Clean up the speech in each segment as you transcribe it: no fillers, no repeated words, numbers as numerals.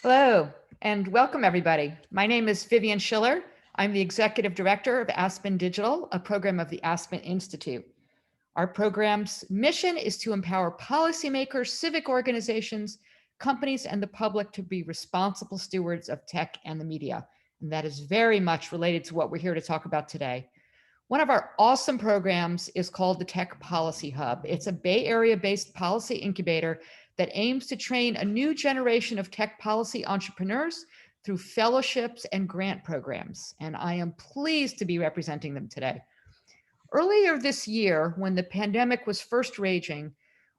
Hello and welcome everybody. My name is Vivian Schiller. I'm the Executive Director of Aspen Digital, a program of the Aspen Institute. Our program's mission is to empower policymakers, civic organizations, companies, and the public to be responsible stewards of tech and the media. And that is very much related to what we're here to talk about today. One of our awesome programs is called the Tech Policy Hub. It's a Bay Area-based policy incubator that aims to train a new generation of tech policy entrepreneurs through fellowships and grant programs. And I am pleased to be representing them today. Earlier this year, when the pandemic was first raging,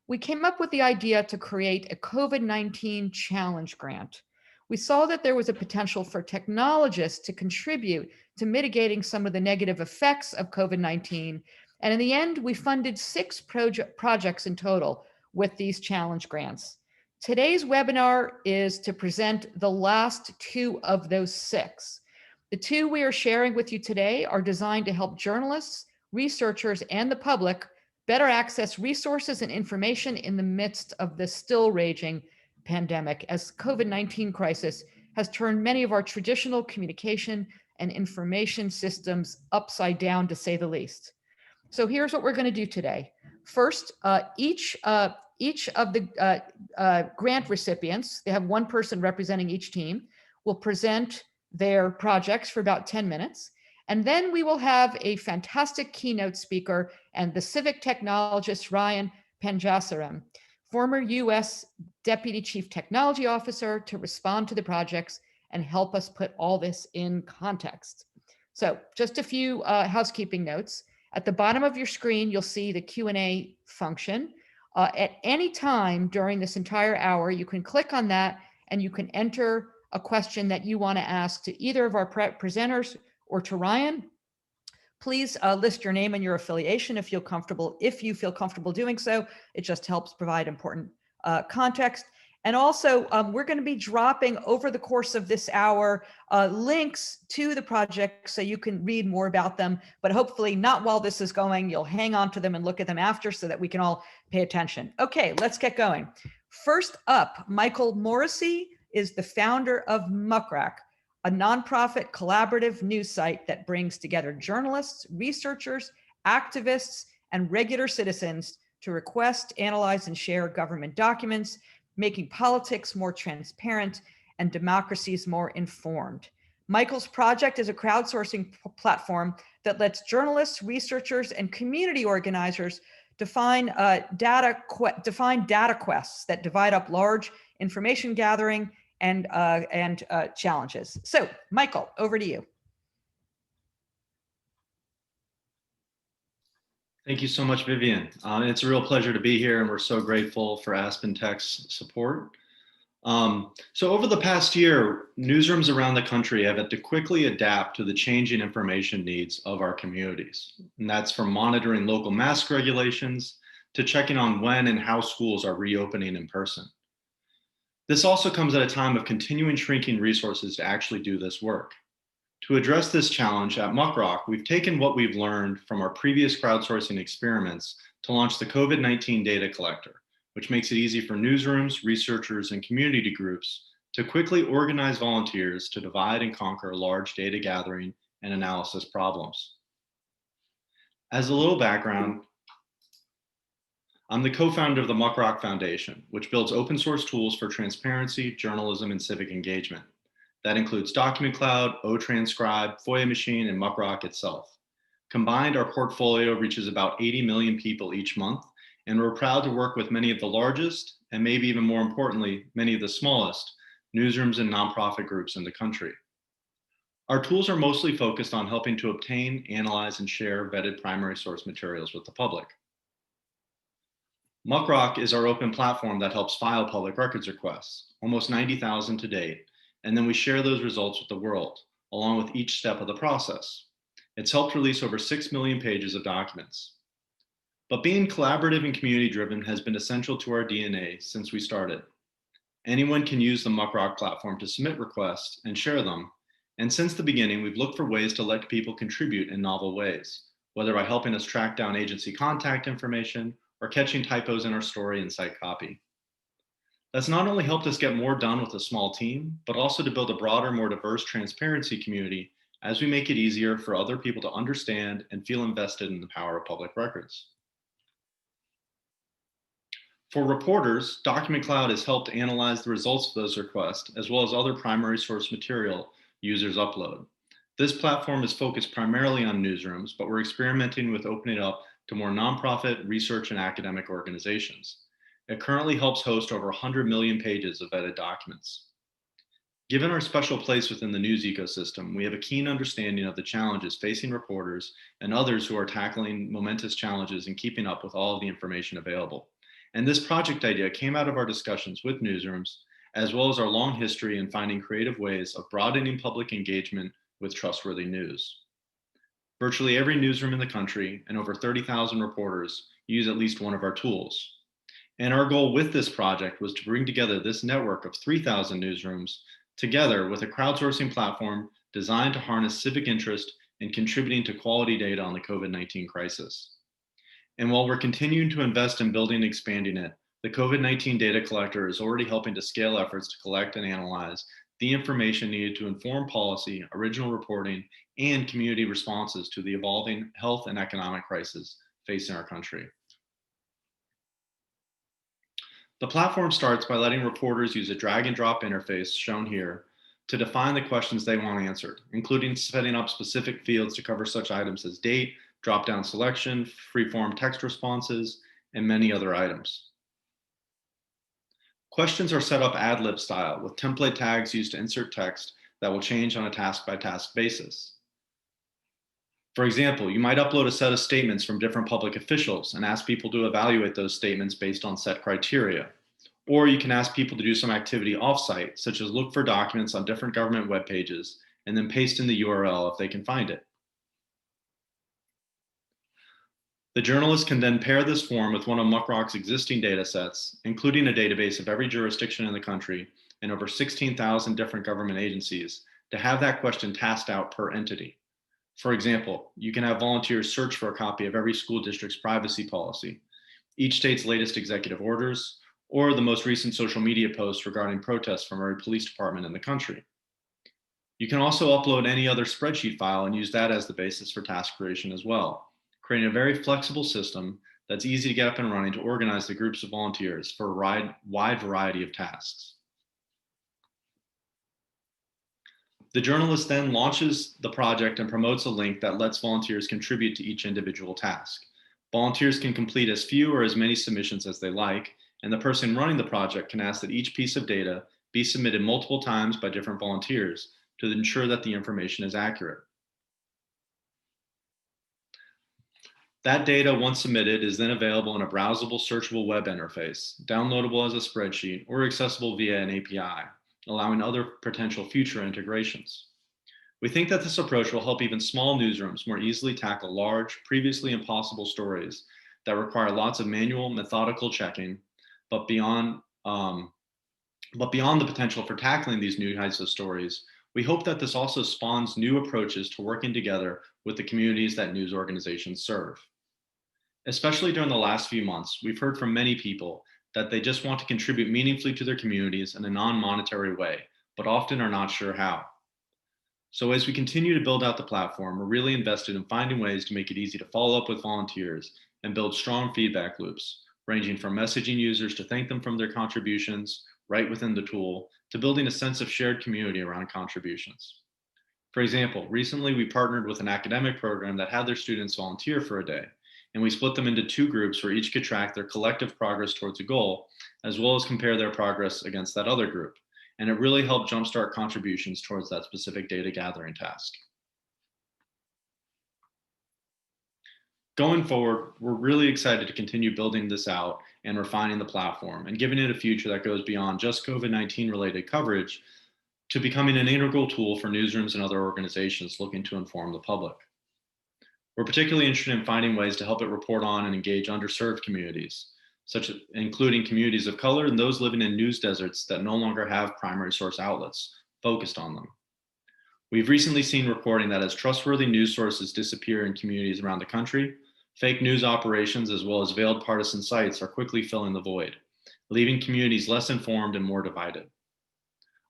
we came up with the idea to create a COVID-19 challenge grant. We saw that there was a potential for technologists to contribute to mitigating some of the negative effects of COVID-19. And in the end, we funded 6 projects in total with these challenge grants. Today's webinar is to present the last 2 of those 6. The 2 we are sharing with you today are designed to help journalists, researchers, and the public better access resources and information in the midst of the still raging pandemic, as COVID-19 crisis has turned many of our traditional communication and information systems upside down, to say the least. So here's what we're going to do today. First, each of the grant recipients, they have one person representing each team, will present their projects for about 10 minutes. And then we will have a fantastic keynote speaker and the civic technologist, Ryan Panchadsaram, former US Deputy Chief Technology Officer, to respond to the projects and help us put all this in context. So just a few housekeeping notes. At the bottom of your screen, you'll see the Q&A function. At any time during this entire hour, you can click on that and you can enter a question that you want to ask to either of our presenters or to Ryan. Please list your name and your affiliation if you feel comfortable doing so. It just helps provide important context. And also, we're going to be dropping over the course of this hour links to the project so you can read more about them, but hopefully not while this is going. You'll hang on to them and look at them after so that we can all pay attention. Okay, let's get going. First up, Michael Morisy is the founder of MuckRock, a nonprofit collaborative news site that brings together journalists, researchers, activists, and regular citizens to request, analyze, and share government documents, making politics more transparent and democracies more informed. Michael's project is a crowdsourcing platform that lets journalists, researchers, and community organizers define data quests that divide up large information gathering and challenges. So, Michael, over to you. Thank you so much, Vivian. It's a real pleasure to be here, and we're so grateful for Aspen Tech's support. So over the past year, newsrooms around the country have had to quickly adapt to the changing information needs of our communities. And that's from monitoring local mask regulations to checking on when and how schools are reopening in person. This also comes at a time of continuing shrinking resources to actually do this work. To address this challenge at MuckRock, we've taken what we've learned from our previous crowdsourcing experiments to launch the COVID-19 DataCollector, which makes it easy for newsrooms, researchers, and community groups to quickly organize volunteers to divide and conquer large data gathering and analysis problems. As a little background, I'm the co-founder of the MuckRock Foundation, which builds open source tools for transparency, journalism, and civic engagement. That includes Document Cloud, OTranscribe, FOIA Machine, and MuckRock itself. Combined, our portfolio reaches about 80 million people each month, and we're proud to work with many of the largest, and maybe even more importantly, many of the smallest newsrooms and nonprofit groups in the country. Our tools are mostly focused on helping to obtain, analyze, and share vetted primary source materials with the public. MuckRock is our open platform that helps file public records requests, almost 90,000 to date, and then we share those results with the world, along with each step of the process. It's helped release over 6 million pages of documents. But being collaborative and community-driven has been essential to our DNA since we started. Anyone can use the MuckRock platform to submit requests and share them, and since the beginning, we've looked for ways to let people contribute in novel ways, whether by helping us track down agency contact information or catching typos in our story and site copy. That's not only helped us get more done with a small team, but also to build a broader, more diverse transparency community as we make it easier for other people to understand and feel invested in the power of public records. For reporters, Document Cloud has helped analyze the results of those requests, as well as other primary source material users upload. This platform is focused primarily on newsrooms, but we're experimenting with opening it up to more nonprofit, research, and academic organizations. It currently helps host over 100 million pages of vetted documents. Given our special place within the news ecosystem, we have a keen understanding of the challenges facing reporters and others who are tackling momentous challenges in keeping up with all of the information available. And this project idea came out of our discussions with newsrooms, as well as our long history in finding creative ways of broadening public engagement with trustworthy news. Virtually every newsroom in the country and over 30,000 reporters use at least one of our tools. And our goal with this project was to bring together this network of 3,000 newsrooms together with a crowdsourcing platform designed to harness civic interest in contributing to quality data on the COVID-19 crisis. And while we're continuing to invest in building and expanding it, the COVID-19 DataCollector is already helping to scale efforts to collect and analyze the information needed to inform policy, original reporting, and community responses to the evolving health and economic crisis facing our country. The platform starts by letting reporters use a drag and drop interface shown here to define the questions they want answered, including setting up specific fields to cover such items as date, drop-down selection, free-form text responses, and many other items. Questions are set up ad-lib style with template tags used to insert text that will change on a task-by-task basis. For example, you might upload a set of statements from different public officials and ask people to evaluate those statements based on set criteria. Or you can ask people to do some activity offsite, such as look for documents on different government web pages and then paste in the URL if they can find it. The journalist can then pair this form with one of MuckRock's existing data sets, including a database of every jurisdiction in the country and over 16,000 different government agencies, to have that question tasked out per entity. For example, you can have volunteers search for a copy of every school district's privacy policy, each state's latest executive orders, or the most recent social media posts regarding protests from every police department in the country. You can also upload any other spreadsheet file and use that as the basis for task creation as well, creating a very flexible system that's easy to get up and running to organize the groups of volunteers for a wide variety of tasks. The journalist then launches the project and promotes a link that lets volunteers contribute to each individual task. Volunteers can complete as few or as many submissions as they like, and the person running the project can ask that each piece of data be submitted multiple times by different volunteers to ensure that the information is accurate. That data, once submitted, is then available in a browsable, searchable web interface, downloadable as a spreadsheet, or accessible via an API, allowing other potential future integrations. We think that this approach will help even small newsrooms more easily tackle large, previously impossible stories that require lots of manual, methodical checking, but beyond the potential for tackling these new types of stories, we hope that this also spawns new approaches to working together with the communities that news organizations serve. Especially during the last few months, we've heard from many people that they just want to contribute meaningfully to their communities in a non-monetary way, but often are not sure how. So as we continue to build out the platform, we're really invested in finding ways to make it easy to follow up with volunteers and build strong feedback loops, ranging from messaging users to thank them for their contributions right within the tool, to building a sense of shared community around contributions. For example, recently we partnered with an academic program that had their students volunteer for a day, and we split them into two groups where each could track their collective progress towards a goal, as well as compare their progress against that other group. And it really helped jumpstart contributions towards that specific data gathering task. Going forward, we're really excited to continue building this out and refining the platform and giving it a future that goes beyond just COVID-19 related coverage to becoming an integral tool for newsrooms and other organizations looking to inform the public. We're particularly interested in finding ways to help it report on and engage underserved communities, such as including communities of color and those living in news deserts that no longer have primary source outlets focused on them. We've recently seen reporting that as trustworthy news sources disappear in communities around the country, fake news operations as well as veiled partisan sites are quickly filling the void. leaving communities less informed and more divided.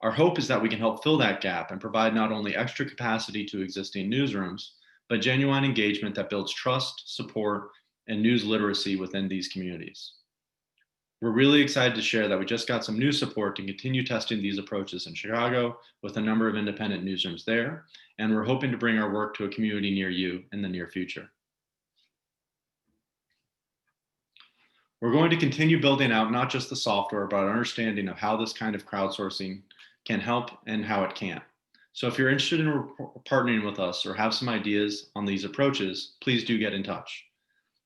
Our hope is that we can help fill that gap and provide not only extra capacity to existing newsrooms, but genuine engagement that builds trust, support, and news literacy within these communities. We're really excited to share that we just got some new support to continue testing these approaches in Chicago with a number of independent newsrooms there, and we're hoping to bring our work to a community near you in the near future. We're going to continue building out not just the software, but our understanding of how this kind of crowdsourcing can help and how it can't. So if you're interested in partnering with us or have some ideas on these approaches, please do get in touch.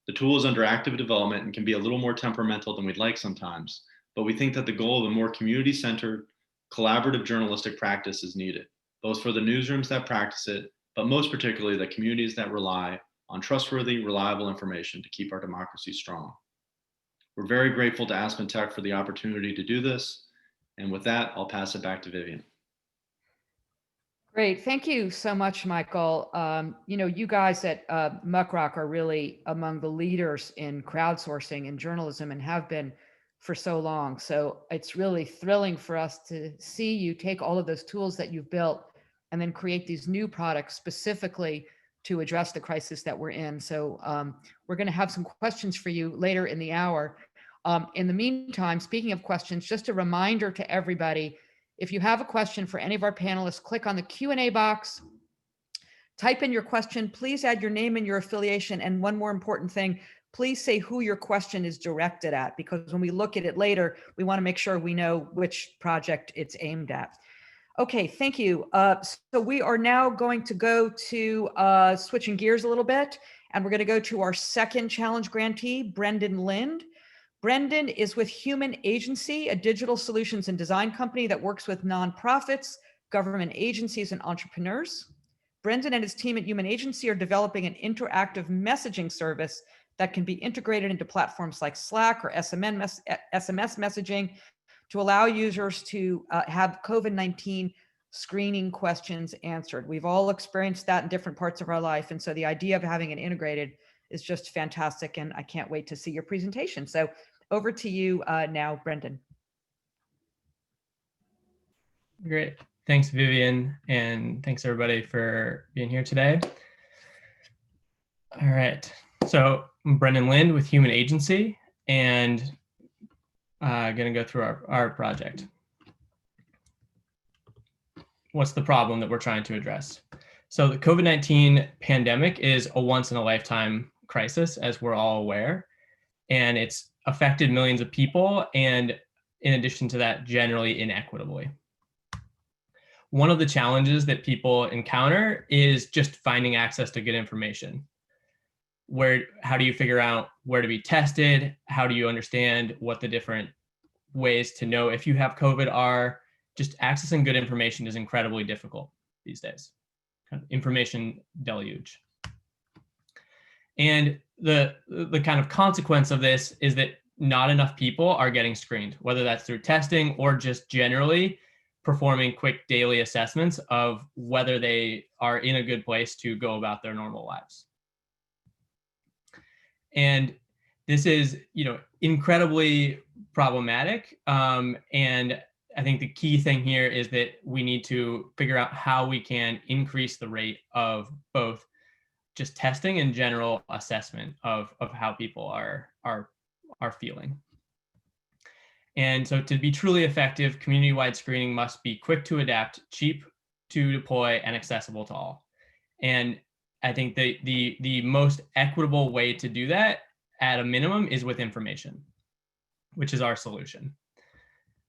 The tool is under active development and can be a little more temperamental than we'd like sometimes, but we think that the goal of a more community-centered, collaborative journalistic practice is needed, both for the newsrooms that practice it, but most particularly the communities that rely on trustworthy, reliable information to keep our democracy strong. We're very grateful to Aspen Tech for the opportunity to do this. And with that, I'll pass it back to Vivian. Great. Thank you so much, Michael. You guys at MuckRock are really among the leaders in crowdsourcing in journalism and have been for so long. So it's really thrilling for us to see you take all of those tools that you've built and then create these new products specifically to address the crisis that we're in. So we're going to have some questions for you later in the hour. In the meantime, speaking of questions, just a reminder to everybody, if you have a question for any of our panelists, click on the Q&A box, type in your question, please add your name and your affiliation. And one more important thing, please say who your question is directed at, because when we look at it later, we want to make sure we know which project it's aimed at. Okay, thank you. So we are now going to go to switching gears a little bit, and we're going to go to our second challenge grantee, Brendan Lind. Brendan is with Human Agency, a digital solutions and design company that works with nonprofits, government agencies, and entrepreneurs. Brendan and his team at Human Agency are developing an interactive messaging service that can be integrated into platforms like Slack or SMS messaging to allow users to have COVID-19 screening questions answered. We've all experienced that in different parts of our life. And so the idea of having it integrated is just fantastic. And I can't wait to see your presentation. So over to you now, Brendan. Great. Thanks, Vivian. And thanks everybody for being here today. All right. So I'm Brendan Lind with Human Agency, and going to go through our project. What's the problem that we're trying to address? So the COVID-19 pandemic is a once in a lifetime crisis, as we're all aware, and it's affected millions of people, and in addition to that, generally inequitably. One of the challenges that people encounter is just finding access to good information. How do you figure out where to be tested? How do you understand what the different ways to know if you have COVID are? Just accessing good information is incredibly difficult these days. Information deluge. And the kind of consequence of this is that not enough people are getting screened, whether that's through testing or just generally performing quick daily assessments of whether they are in a good place to go about their normal lives. And this is, incredibly problematic. And I think the key thing here is that we need to figure out how we can increase the rate of both just testing and general assessment of how people are feeling. And so to be truly effective, community-wide screening must be quick to adapt, cheap to deploy, and accessible to all. And I think the most equitable way to do that at a minimum is with information, which is our solution.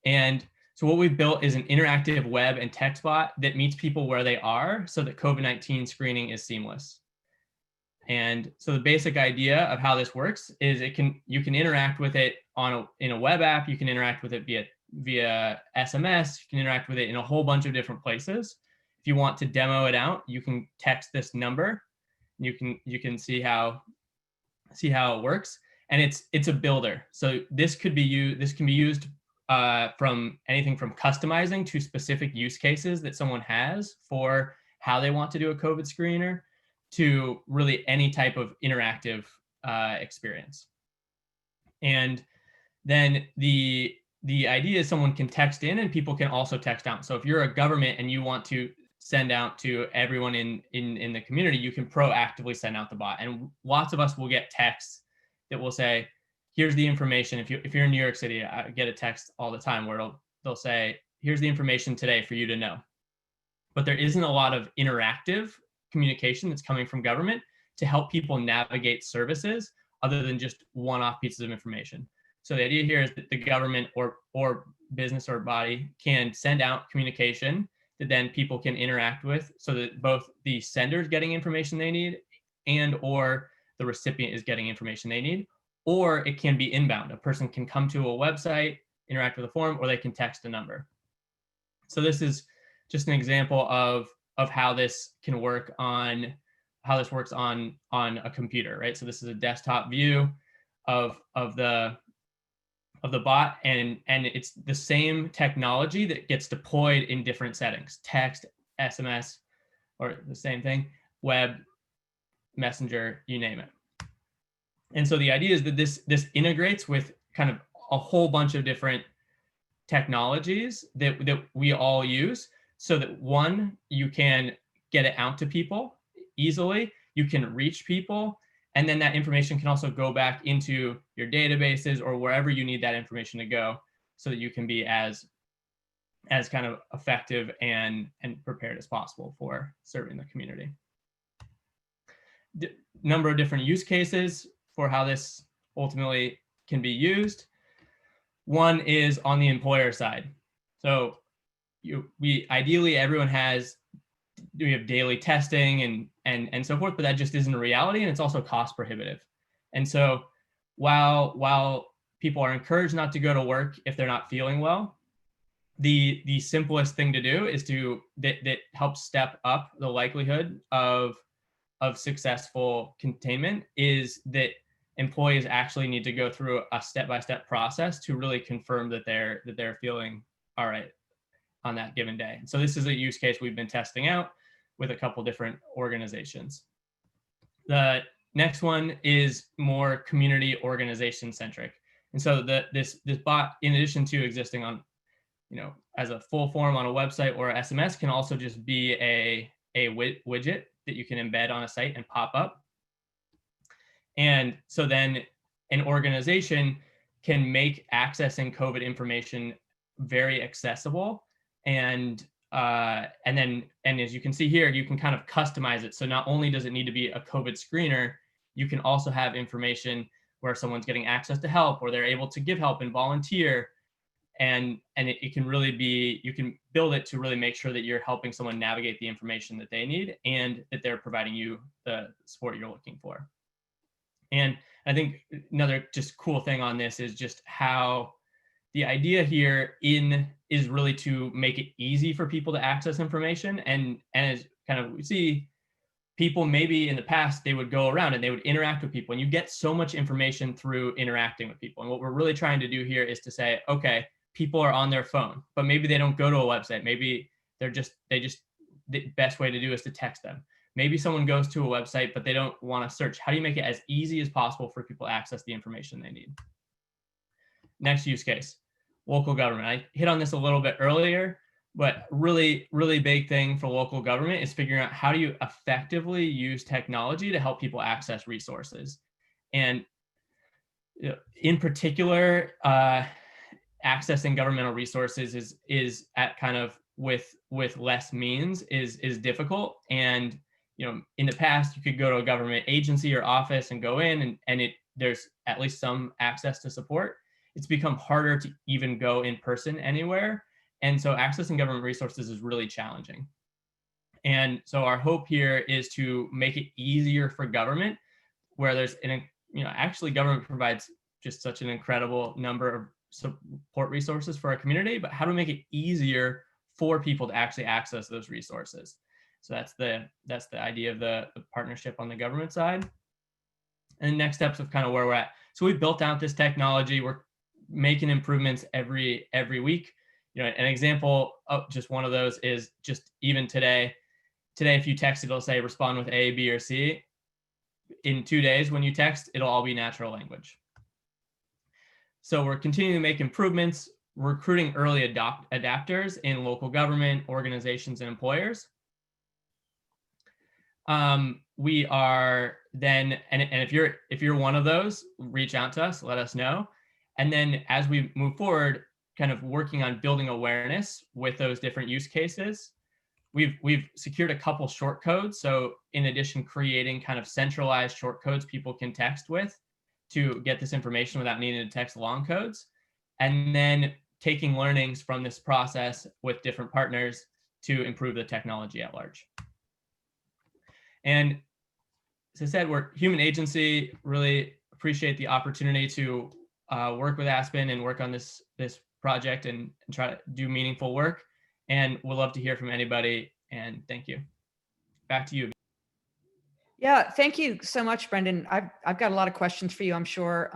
And so what we've built is an interactive web and text bot that meets people where they are so that COVID-19 screening is seamless. And so the basic idea of how this works is you can interact with it in a web app, you can interact with it via SMS, you can interact with it in a whole bunch of different places. If you want to demo it out, you can text this number. You can see how it works, and it's a builder. So this can be used from anything from customizing to specific use cases that someone has for how they want to do a COVID screener, to really any type of interactive experience. And then the idea is someone can text in and people can also text out. So if you're a government and you want to send out to everyone in the community, you can proactively send out the bot. And lots of us will get texts that will say, here's the information. If you're in New York City, I get a text all the time where they'll say, here's the information today for you to know. But there isn't a lot of interactive communication that's coming from government to help people navigate services other than just one-off pieces of information. So the idea here is that the government or business or body can send out communication that then people can interact with, so that both the sender is getting information they need and or the recipient is getting information they need, or it can be inbound. A person can come to a website, interact with a form, or they can text a number. So this is just an example of how this can work on how this works on a computer, right? So this is a desktop view of the bot, and it's the same technology that gets deployed in different settings: text, SMS, or the same thing, web, messenger, you name it. And so the idea is that this integrates with kind of a whole bunch of different technologies that we all use, so that one, you can get it out to people easily, you can reach people, and then that information can also go back into your databases or wherever you need that information to go, so that you can be as kind of effective and prepared as possible for serving the community. Number of different use cases for how this ultimately can be used. One is on the employer side. So ideally everyone we have daily testing and so forth, but that just isn't a reality, and it's also cost prohibitive. And so while people are encouraged not to go to work if they're not feeling well, the simplest thing to do is that helps step up the likelihood of successful containment is that employees actually need to go through a step-by-step process to really confirm that they're feeling all right on that given day. And so this is a use case we've been testing out with a couple different organizations. The next one is more community organization centric. And so this bot, in addition to existing on, as a full form on a website or a SMS, can also just be a widget that you can embed on a site and pop up. And so then an organization can make accessing COVID information very accessible. And as you can see here, you can kind of customize it. So not only does it need to be a COVID screener, you can also have information where someone's getting access to help, or they're able to give help and volunteer. And it can really be, you can build it to really make sure that you're helping someone navigate the information that they need and that they're providing you the support you're looking for. And I think another just cool thing on this is just how the idea here is really to make it easy for people to access information. And as kind of we see, people maybe in the past, they would go around and they would interact with people, and you get so much information through interacting with people. And what we're really trying to do here is to say, okay, people are on their phone, but maybe they don't go to a website. Maybe the best way to do is to text them. Maybe someone goes to a website, but they don't want to search. How do you make it as easy as possible for people to access the information they need? Next use case, local government. I hit on this a little bit earlier, but really, really big thing for local government is figuring out how do you effectively use technology to help people access resources. And in particular, accessing governmental resources is at kind of with less means is difficult. And in the past, you could go to a government agency or office and go in and there's at least some access to support. It's become harder to even go in person anywhere. And so accessing government resources is really challenging. And so our hope here is to make it easier for government, where there's actually government provides just such an incredible number of support resources for our community, but how do we make it easier for people to actually access those resources? So that's the idea of the partnership on the government side. And next steps of kind of where we're at. So we built out this technology. We're making improvements every week. An example of just one of those is just even today, if you text, it'll say respond with A, B, or C. In 2 days, when you text, it'll all be natural language. So we're continuing to make improvements, recruiting early adapters in local government, organizations, and employers. We are then, and if you're one of those, reach out to us, let us know. And then as we move forward, kind of working on building awareness with those different use cases. We've secured a couple short codes. So in addition, creating kind of centralized short codes people can text with to get this information without needing to text long codes. And then taking learnings from this process with different partners to improve the technology at large. And as I said, we're human agency, really appreciate the opportunity to work with Aspen and work on this project and try to do meaningful work. And we'll love to hear from anybody. And thank you. Back to you. Yeah, thank you so much, Brendan. I've got a lot of questions for you. I'm sure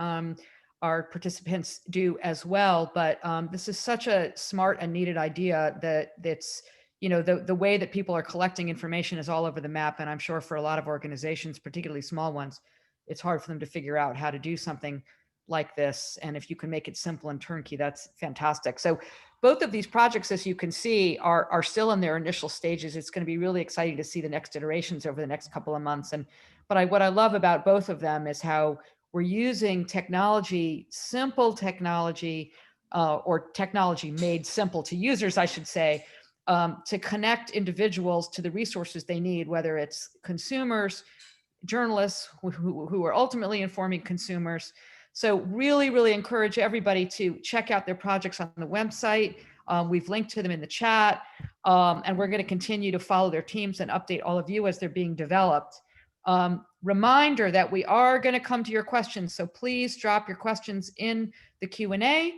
our participants do as well. But this is such a smart and needed idea that's, you know, the way that people are collecting information is all over the map. And I'm sure for a lot of organizations, particularly small ones, it's hard for them to figure out how to do something like this. And if you can make it simple and turnkey, that's fantastic. So both of these projects, as you can see, are still in their initial stages. It's going to be really exciting to see the next iterations over the next couple of months. But what I love about both of them is how we're using technology, simple technology, or technology made simple to users, I should say, to connect individuals to the resources they need, whether it's consumers, journalists who are ultimately informing consumers. So really, really encourage everybody to check out their projects on the website. We've linked to them in the chat, and we're going to continue to follow their teams and update all of you as they're being developed. Reminder that we are going to come to your questions. So please drop your questions in the Q&A.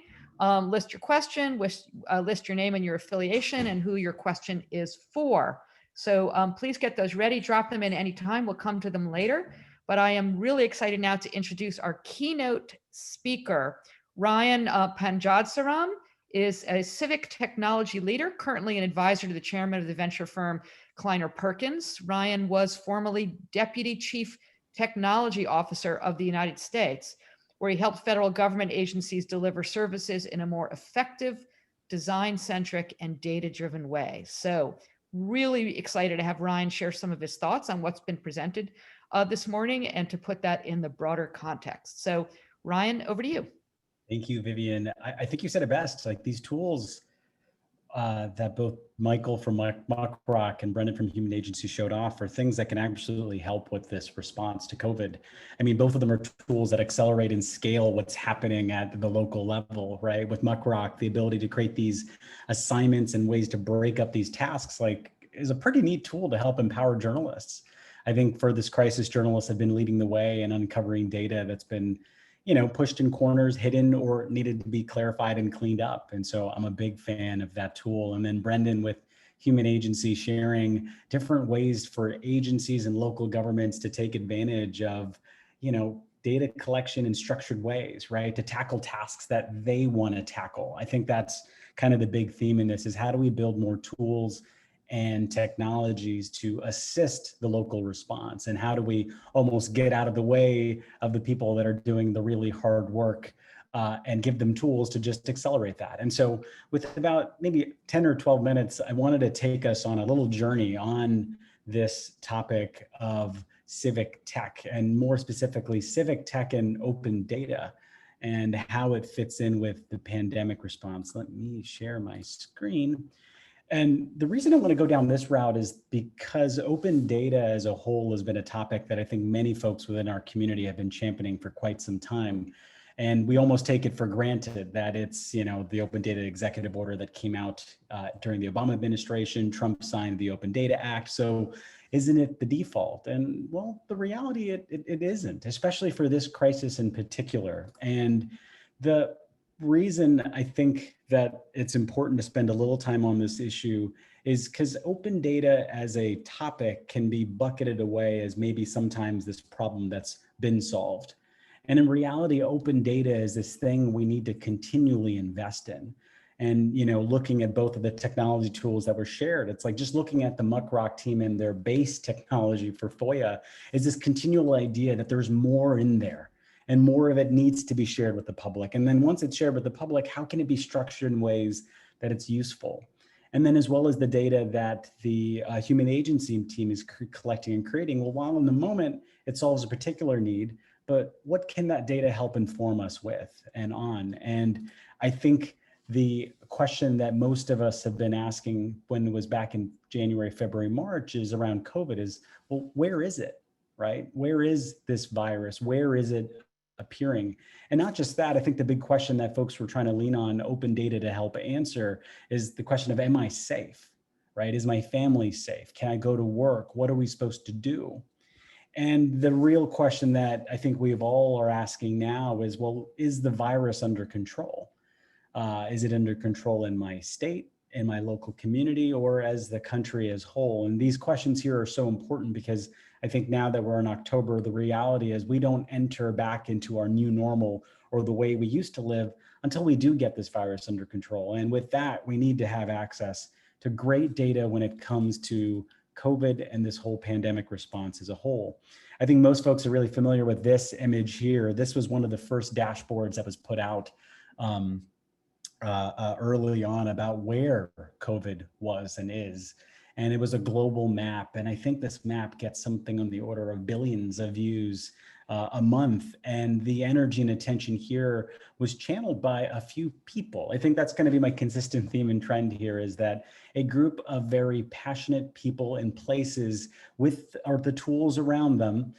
List your question, list your name and your affiliation and who your question is for. So please get those ready, drop them in any time. We'll come to them later. But I am really excited now to introduce our keynote speaker. Ryan Panchadsaram is a civic technology leader, currently an advisor to the chairman of the venture firm Kleiner Perkins. Ryan was formerly Deputy Chief Technology Officer of the United States, where he helped federal government agencies deliver services in a more effective, design-centric, and data-driven way. So really excited to have Ryan share some of his thoughts on what's been presented this morning and to put that in the broader context. So Ryan, over to you. Thank you, Vivian. I think you said it best. Like these tools that both Michael from MuckRock and Brendan from Human Agency showed off are things that can absolutely help with this response to COVID. I mean, both of them are tools that accelerate and scale what's happening at the local level, right? With MuckRock, the ability to create these assignments and ways to break up these tasks is a pretty neat tool to help empower journalists. I think for this crisis, journalists have been leading the way in uncovering data that's been, pushed in corners, hidden, or needed to be clarified and cleaned up. And so I'm a big fan of that tool. And then Brendan with Human Agency sharing different ways for agencies and local governments to take advantage of, data collection in structured ways, right? To tackle tasks that they want to tackle. I think that's kind of the big theme in this is how do we build more tools and technologies to assist the local response? And how do we almost get out of the way of the people that are doing the really hard work and give them tools to just accelerate that? And so with about maybe 10 or 12 minutes, I wanted to take us on a little journey on this topic of civic tech, and more specifically, civic tech and open data, and how it fits in with the pandemic response. Let me share my screen. And the reason I want to go down this route is because open data as a whole has been a topic that I think many folks within our community have been championing for quite some time. And we almost take it for granted that it's, the Open Data Executive Order that came out during the Obama administration. Trump signed the Open Data Act. So isn't it the default? And well, the reality, it isn't, especially for this crisis in particular. And the reason I think that it's important to spend a little time on this issue is because open data as a topic can be bucketed away as maybe sometimes this problem that's been solved. And in reality, open data is this thing we need to continually invest in. And, looking at both of the technology tools that were shared, it's like just looking at the MuckRock team and their base technology for FOIA is this continual idea that there's more in there. and more of it needs to be shared with the public. And then once it's shared with the public, how can it be structured in ways that it's useful? And then as well as the data that the human agency team is collecting and creating, well, while in the moment it solves a particular need, but what can that data help inform us with and on? And I think the question that most of us have been asking when it was back in January, February, March is around COVID is, well, where is it, right? Where is this virus? Where is it appearing? And not just that, I think the big question that folks were trying to lean on open data to help answer is the question of, am I safe, right? Is my family safe? Can I go to work? What are we supposed to do? And the real question that I think we all are asking now is, well, is the virus under control? Is it under control in my state, in my local community, or as the country as whole? And these questions here are so important because I think now that we're in October, the reality is we don't enter back into our new normal or the way we used to live until we do get this virus under control. And with that, we need to have access to great data when it comes to COVID and this whole pandemic response as a whole. I think most folks are really familiar with this image here. This was one of the first dashboards that was put out early on about where COVID was and is. And it was a global map. And I think this map gets something on the order of billions of views a month. And the energy and attention here was channeled by a few people. I think that's going to be my consistent theme and trend here, is that a group of very passionate people in places with the tools around them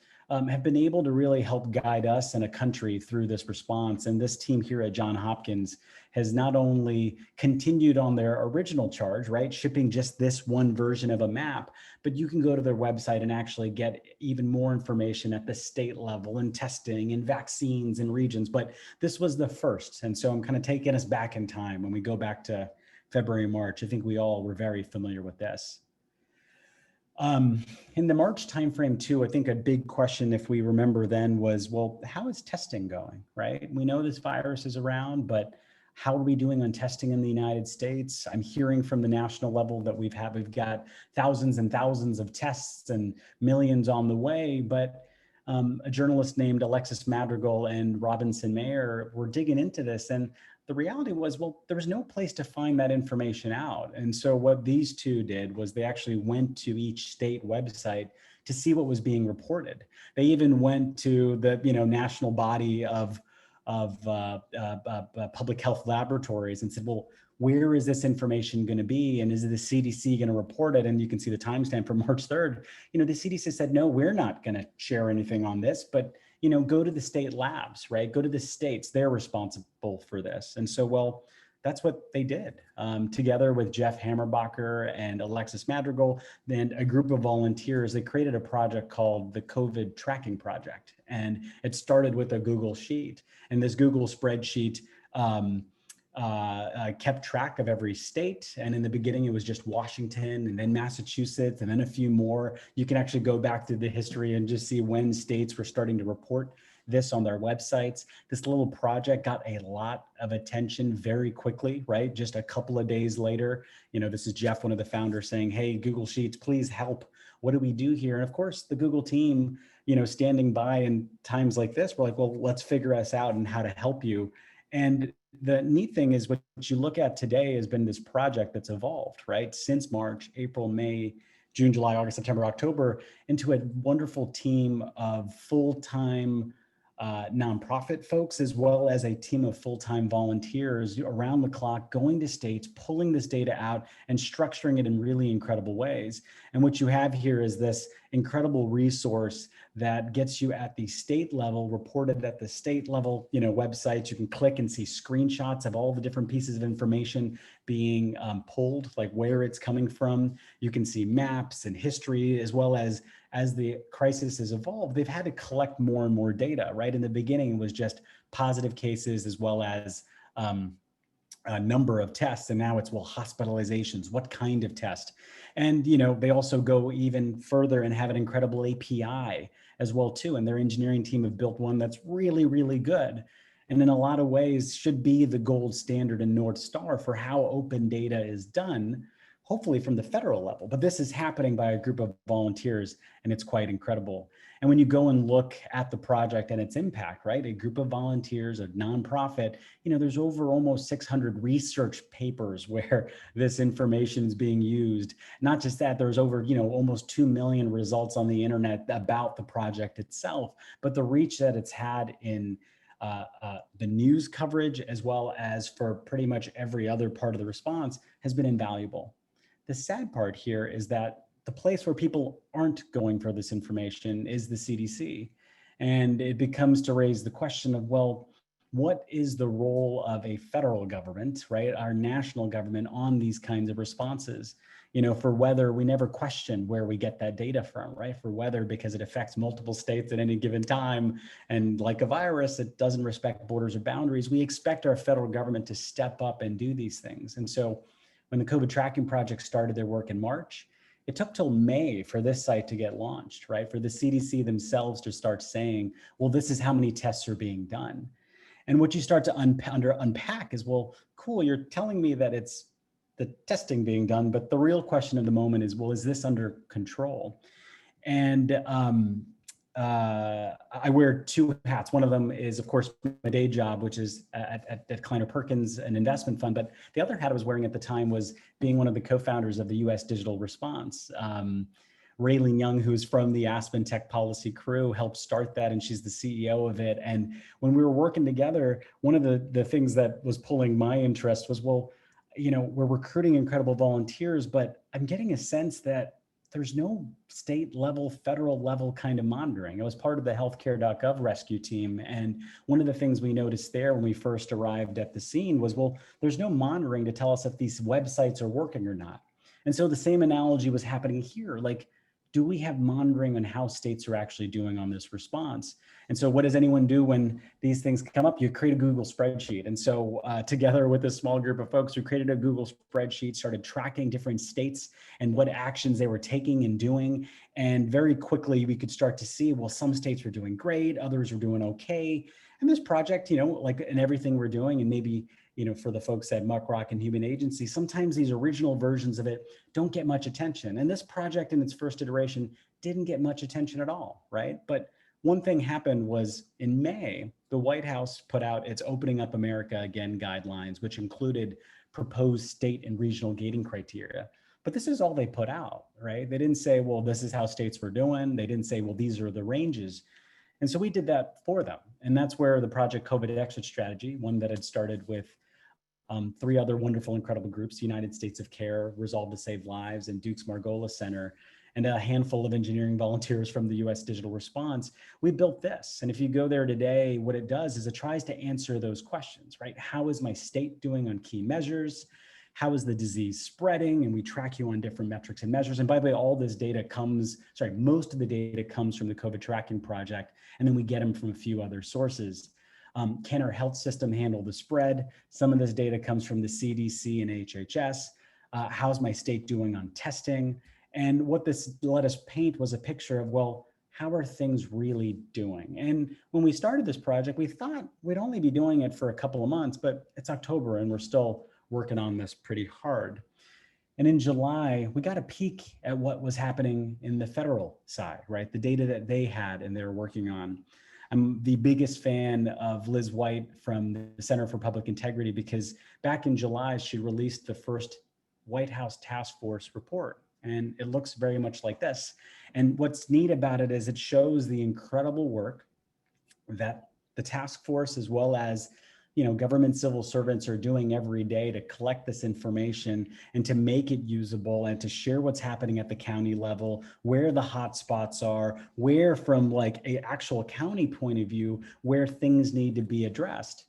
have been able to really help guide us and a country through this response. And this team here at Johns Hopkins has not only continued on their original charge, right, shipping just this one version of a map, but you can go to their website and actually get even more information at the state level and testing and vaccines and regions. But this was the first. And so I'm kind of taking us back in time when we go back to February, March. I think we all were very familiar with this. In the March timeframe too, I think a big question, if we remember then, was, well, how is testing going, right? We know this virus is around, but how are we doing on testing in the United States? I'm hearing from the national level that we've got thousands and thousands of tests and millions on the way, but a journalist named Alexis Madrigal and Robinson Mayer were digging into this, and the reality was, well, there was no place to find that information out. And so what these two did was they actually went to each state website to see what was being reported. They even went to the national body of public health laboratories and said, well, where is this information going to be? And is the CDC going to report it? And you can see the timestamp from March 3rd. The CDC said, no, we're not going to share anything on this, but go to the state labs, right? Go to the states, they're responsible for this. And so, well, that's what they did. Together with Jeff Hammerbacher and Alexis Madrigal and a group of volunteers, they created a project called the COVID Tracking Project. And it started with a Google Sheet. And this Google spreadsheet kept track of every state. And in the beginning, it was just Washington and then Massachusetts and then a few more. You can actually go back through the history and just see when states were starting to report this on their websites. This little project got a lot of attention very quickly, right? Just a couple of days later, this is Jeff, one of the founders, saying, hey, Google Sheets, please help. What do we do here? And of course, the Google team, standing by in times like this, we're like, well, let's figure us out and how to help you. And the neat thing is what you look at today has been this project that's evolved, right? Since March, April, May, June, July, August, September, October, into a wonderful team of full-time nonprofit folks, as well as a team of full-time volunteers around the clock, going to states, pulling this data out and structuring it in really incredible ways. And what you have here is this incredible resource that gets you at the state level, reported at the state level, websites. You can click and see screenshots of all the different pieces of information being pulled, like where it's coming from. You can see maps and history, as well as the crisis has evolved, they've had to collect more and more data, right? In the beginning, it was just positive cases as well as a number of tests. And now it's, well, hospitalizations, what kind of test? And, they also go even further and have an incredible API as well too. And their engineering team have built one that's really, really good. And in a lot of ways should be the gold standard and North Star for how open data is done. hopefully from the federal level, but this is happening by a group of volunteers, and it's quite incredible. And when you go and look at the project and its impact, right, a group of volunteers, a nonprofit, there's over almost 600 research papers where this information is being used. Not just that, there's over, almost 2 million results on the internet about the project itself, but the reach that it's had in the news coverage, as well as for pretty much every other part of the response, has been invaluable. The sad part here is that the place where people aren't going for this information is the CDC. And it becomes to raise the question of, well, what is the role of a federal government, right? Our national government on these kinds of responses? For weather, we never question where we get that data from, right? For weather, because it affects multiple states at any given time. And like a virus, it doesn't respect borders or boundaries. We expect our federal government to step up and do these things. And so when the COVID tracking project started their work in March, it took till May for this site to get launched, right? For the CDC themselves to start saying, well, this is how many tests are being done. And what you start to unpack is, well, cool, you're telling me that it's the testing being done, but the real question of the moment is, well, is this under control? And I wear two hats. One of them is, of course, my day job, which is at Kleiner Perkins, an investment fund. But the other hat I was wearing at the time was being one of the co-founders of the U.S. Digital Response. Raylene Young, who's from the Aspen Tech Policy crew, helped start that, and she's the CEO of it. And when we were working together, one of the things that was pulling my interest was, well, we're recruiting incredible volunteers, but I'm getting a sense that there's no state level, federal level kind of monitoring. I was part of the healthcare.gov rescue team. And one of the things we noticed there when we first arrived at the scene was, well, there's no monitoring to tell us if these websites are working or not. And so the same analogy was happening here. Like, do we have monitoring on how states are actually doing on this response? And so what does anyone do when these things come up? You create a Google spreadsheet. And so together with a small group of folks, we created a Google spreadsheet, started tracking different states and what actions they were taking and doing. And very quickly, we could start to see, well, some states were doing great, others were doing okay. And this project, like in everything we're doing, and maybe for the folks at MuckRock and Human Agency, sometimes these original versions of it don't get much attention. And this project in its first iteration didn't get much attention at all, right? But one thing happened was in May, the White House put out its Opening Up America Again guidelines, which included proposed state and regional gating criteria. But this is all they put out, right? They didn't say, well, this is how states were doing. They didn't say, well, these are the ranges. And so we did that for them. And that's where the Project COVID Exit Strategy, one that had started with 3 other wonderful, incredible groups, United States of Care, Resolve to Save Lives, and Duke's Margolis Center, and a handful of engineering volunteers from the U.S. Digital Response, we built this. And if you go there today, what it does is it tries to answer those questions, right? How is my state doing on key measures? How is the disease spreading? And we track you on different metrics and measures. And by the way, all this data most of the data comes from the COVID tracking project, and then we get them from a few other sources. Can our health system handle the spread? Some of this data comes from the CDC and HHS. How's my state doing on testing? And what this let us paint was a picture of, well, how are things really doing? And when we started this project, we thought we'd only be doing it for a couple of months, but it's October and we're still working on this pretty hard. And in July, we got a peek at what was happening in the federal side, right? The data that they had and they're working on. I'm the biggest fan of Liz White from the Center for Public Integrity because back in July, she released the first White House Task Force report. And it looks very much like this. And what's neat about it is it shows the incredible work that the task force, as well as government civil servants are doing every day to collect this information and to make it usable and to share what's happening at the county level, where the hot spots are, where from like an actual county point of view, where things need to be addressed.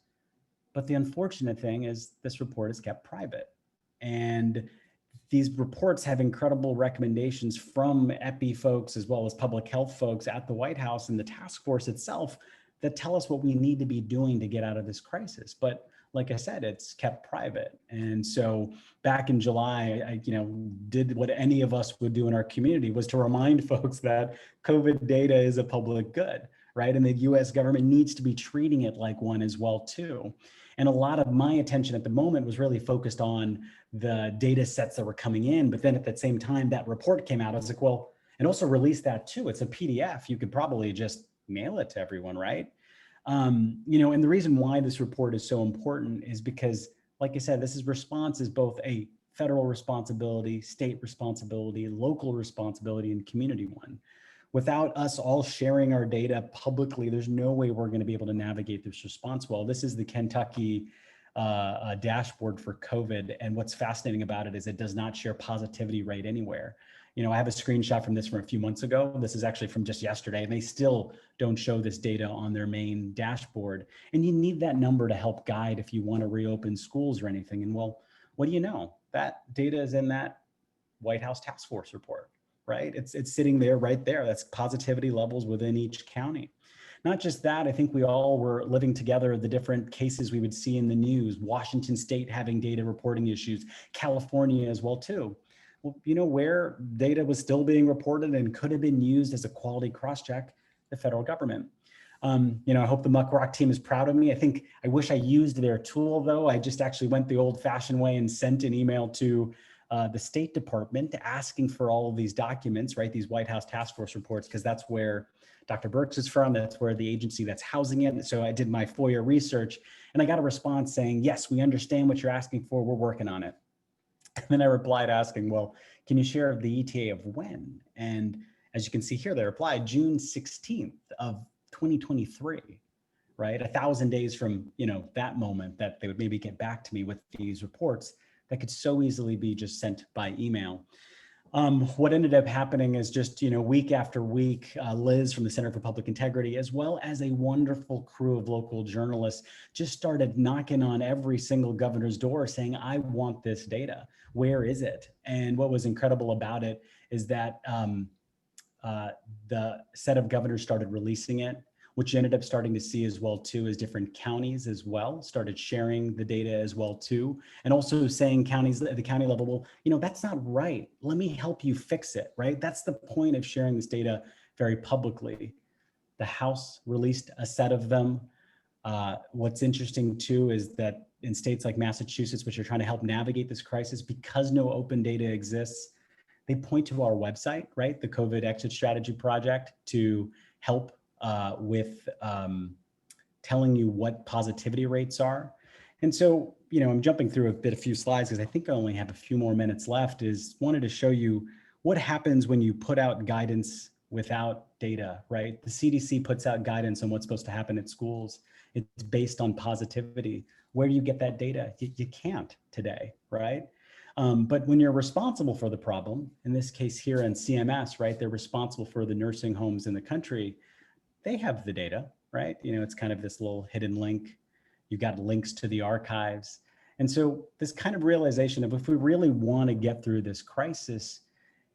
But the unfortunate thing is this report is kept private. And these reports have incredible recommendations from EPI folks, as well as public health folks at the White House and the task force itself that tell us what we need to be doing to get out of this crisis. But like I said, it's kept private. And so back in July, I did what any of us would do in our community was to remind folks that COVID data is a public good, right? And the US government needs to be treating it like one as well too. And a lot of my attention at the moment was really focused on the data sets that were coming in. But then at the same time, that report came out, I was like, well, and also release that too. It's a PDF. You could probably just mail it to everyone, right? And the reason why this report is so important is because, like I said, response is both a federal responsibility, state responsibility, local responsibility, and community one. Without us all sharing our data publicly, there's no way we're going to be able to navigate this response well. This is the Kentucky dashboard for COVID. And what's fascinating about it is it does not share positivity rate anywhere. I have a screenshot from this from a few months ago. This is actually from just yesterday, and they still don't show this data on their main dashboard. And you need that number to help guide if you want to reopen schools or anything. And well, what do you know? That data is in that White House task force report, right? It's sitting there right there. That's positivity levels within each county. Not just that, I think we all were living together the different cases we would see in the news, Washington State having data reporting issues, California as well too. Well, where data was still being reported and could have been used as a quality cross-check, the federal government. I hope the MuckRock team is proud of me. I wish I used their tool though. I just actually went the old fashioned way and sent an email to the State Department asking for all of these documents, right? These White House task force reports, because that's where Dr. Birx is from. That's where the agency that's housing it. So I did my FOIA research and I got a response saying, yes, we understand what you're asking for. We're working on it. And then I replied asking, well, can you share the ETA of when? And as you can see here, they replied June 16th of 2023, right? 1,000 days from, that moment that they would maybe get back to me with these reports that could so easily be just sent by email. What ended up happening is just, week after week, Liz from the Center for Public Integrity, as well as a wonderful crew of local journalists, just started knocking on every single governor's door saying, I want this data. Where is it? And what was incredible about it is that the set of governors started releasing it, which you ended up starting to see as well too, as different counties as well started sharing the data as well too, and also saying counties at the county level, well, that's not right. Let me help you fix it, right? That's the point of sharing this data very publicly. The House released a set of them. What's interesting too is that in states like Massachusetts, which are trying to help navigate this crisis, because no open data exists, they point to our website, right? The COVID Exit Strategy Project, to help with telling you what positivity rates are. And so, I'm jumping through a few slides because I think I only have a few more minutes left, wanted to show you what happens when you put out guidance without data, right? The CDC puts out guidance on what's supposed to happen at schools. It's based on positivity. Where do you get that data? You can't today, right? But when you're responsible for the problem, in this case here in CMS, right, they're responsible for the nursing homes in the country. They have the data, right? It's kind of this little hidden link. You've got links to the archives. And so this kind of realization of, if we really want to get through this crisis,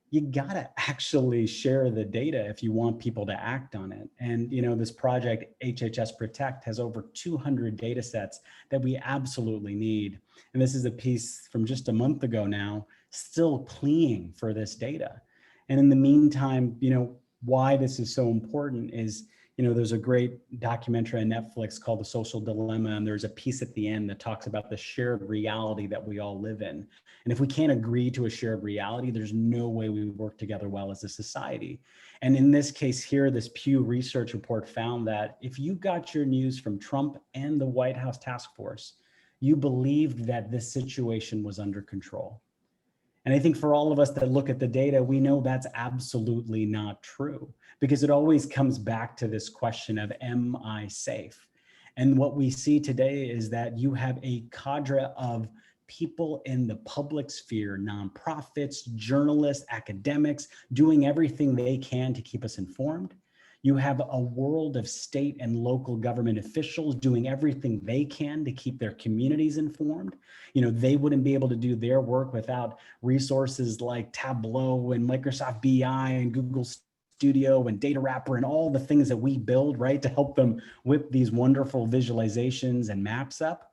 you gotta actually share the data if you want people to act on it. And this project, HHS Protect, has over 200 data sets that we absolutely need. And this is a piece from just a month ago now, still pleading for this data. And in the meantime, why this is so important is, there's a great documentary on Netflix called The Social Dilemma, and there's a piece at the end that talks about the shared reality that we all live in. And if we can't agree to a shared reality, there's no way we work together well as a society. And in this case here, this Pew Research report found that if you got your news from Trump and the White House task force, you believed that this situation was under control. And I think for all of us that look at the data, we know that's absolutely not true, because it always comes back to this question of, am I safe? And what we see today is that you have a cadre of people in the public sphere, nonprofits, journalists, academics, doing everything they can to keep us informed. You have a world of state and local government officials doing everything they can to keep their communities informed. They wouldn't be able to do their work without resources like Tableau and Microsoft BI and Google Studio and Data Wrapper and all the things that we build, right, to help them whip these wonderful visualizations and maps up.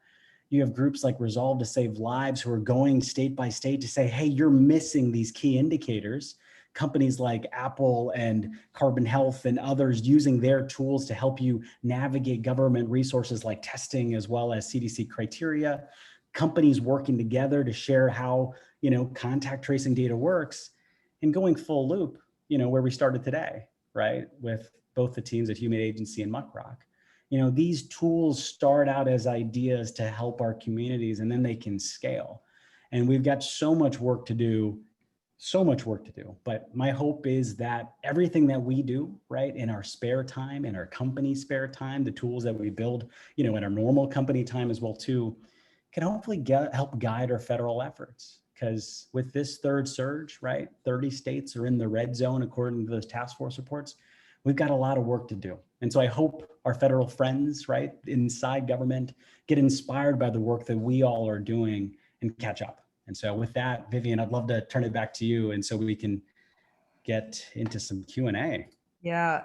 You have groups like Resolve to Save Lives who are going state by state to say, hey, you're missing these key indicators. companies like Apple and Carbon Health and others using their tools to help you navigate government resources like testing as well as CDC criteria, companies working together to share how, contact tracing data works, and going full loop, where we started today, right? With both the teams at Human Agency and MuckRock. These tools start out as ideas to help our communities, and then they can scale. And we've got so much work to do, But my hope is that everything that we do, right, in our spare time, in our company spare time, the tools that we build, in our normal company time as well too, can hopefully help guide our federal efforts. Because with this third surge, right, 30 states are in the red zone according to those task force reports. We've got a lot of work to do. And so I hope our federal friends, right, inside government get inspired by the work that we all are doing and catch up. And so with that, Vivian, I'd love to turn it back to you, and so we can get into some Q&A. Yeah,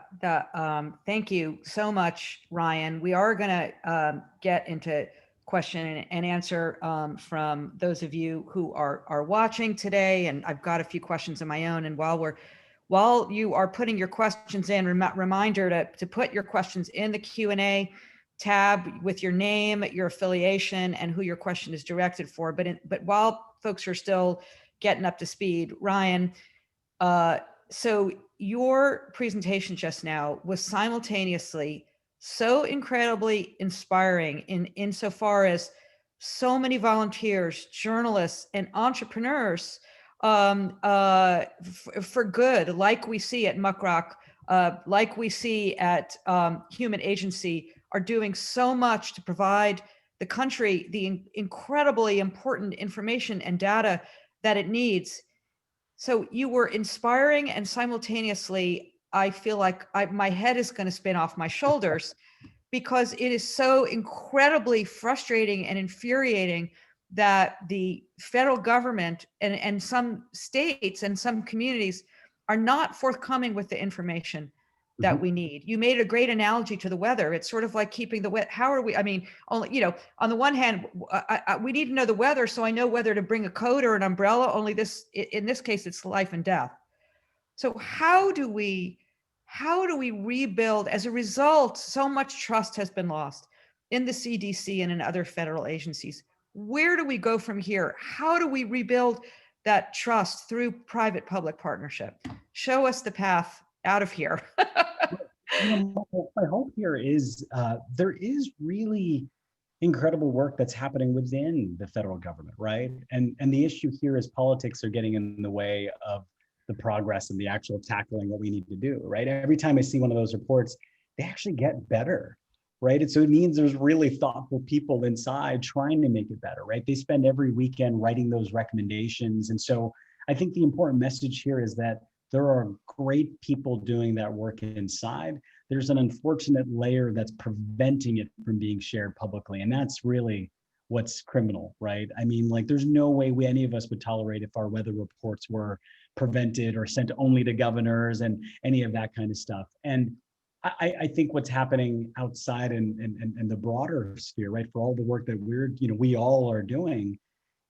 thank you so much, Ryan. We are going to get into question and answer from those of you who are watching today, and I've got a few questions of my own. And while you are putting your questions in, reminder to put your questions in the Q&A tab with your name, your affiliation, and who your question is directed for. But while folks are still getting up to speed, Ryan, so your presentation just now was simultaneously so incredibly inspiring insofar as so many volunteers, journalists, and entrepreneurs for good, like we see at MuckRock, like we see at Human Agency, are doing so much to provide the country the incredibly important information and data that it needs. So you were inspiring, and simultaneously, I feel like my head is going to spin off my shoulders, because it is so incredibly frustrating and infuriating that the federal government and some states and some communities are not forthcoming with the information that we need. You made a great analogy to the weather. It's sort of like keeping the weather. How are we? I mean, only, on the one hand, we need to know the weather, so I know whether to bring a coat or an umbrella. Only in this case, it's life and death. So how do we rebuild? As a result, so much trust has been lost in the CDC and in other federal agencies. Where do we go from here? How do we rebuild that trust through private-public partnership? Show us the path out of here. My hope here is there is really incredible work that's happening within the federal government, right? And the issue here is politics are getting in the way of the progress and the actual tackling what we need to do, right? Every time I see one of those reports, they actually get better, right? And so it means there's really thoughtful people inside trying to make it better, right? They spend every weekend writing those recommendations. And so I think the important message here is that there are great people doing that work inside. There's an unfortunate layer that's preventing it from being shared publicly. And that's really what's criminal, right? I mean, like, there's no way any of us would tolerate if our weather reports were prevented or sent only to governors and any of that kind of stuff. And I think what's happening outside and the broader sphere, right, for all the work that we all are doing,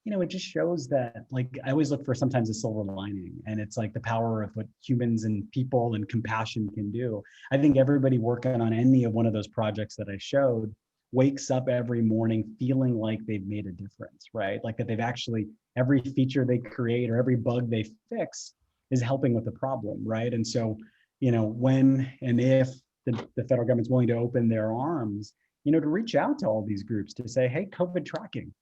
it just shows that, like, I always look for sometimes a silver lining, and it's like the power of what humans and people and compassion can do. I think everybody working on any of one of those projects that I showed wakes up every morning feeling like they've made a difference, right? Like that they've actually, every feature they create or every bug they fix is helping with the problem, right? And so, when and if the federal government's willing to open their arms, to reach out to all these groups to say, hey, COVID tracking,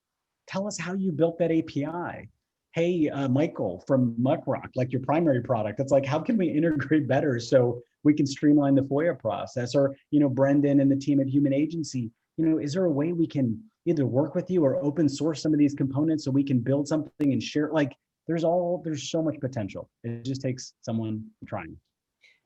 tell us how you built that API. Hey, Michael from MuckRock, like your primary product, it's like, how can we integrate better so we can streamline the FOIA process? Or, Brendan and the team at Human Agency, is there a way we can either work with you or open source some of these components so we can build something and share? Like, there's so much potential. It just takes someone trying.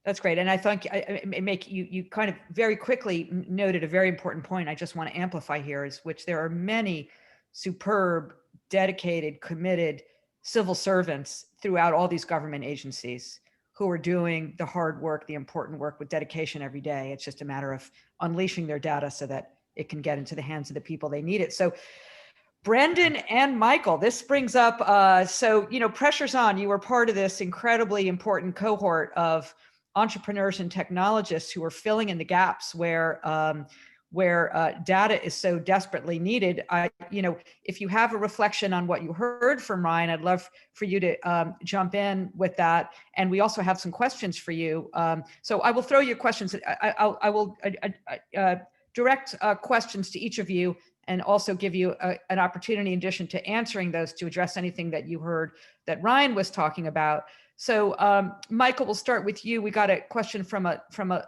That's great. And I think you kind of very quickly noted a very important point I just want to amplify here, is which there are many superb, dedicated, committed civil servants throughout all these government agencies who are doing the hard work, the important work with dedication every day. It's just a matter of unleashing their data so that it can get into the hands of the people they need it. So Brendan and Michael, this brings up, so, pressure's on. You were part of this incredibly important cohort of entrepreneurs and technologists who are filling in the gaps where data is so desperately needed. If you have a reflection on what you heard from Ryan, I'd love for you to jump in with that. And we also have some questions for you. So I will throw you questions. I will direct questions to each of you, and also give you an opportunity, in addition to answering those, to address anything that you heard that Ryan was talking about. So Michael, we'll start with you. We got a question from a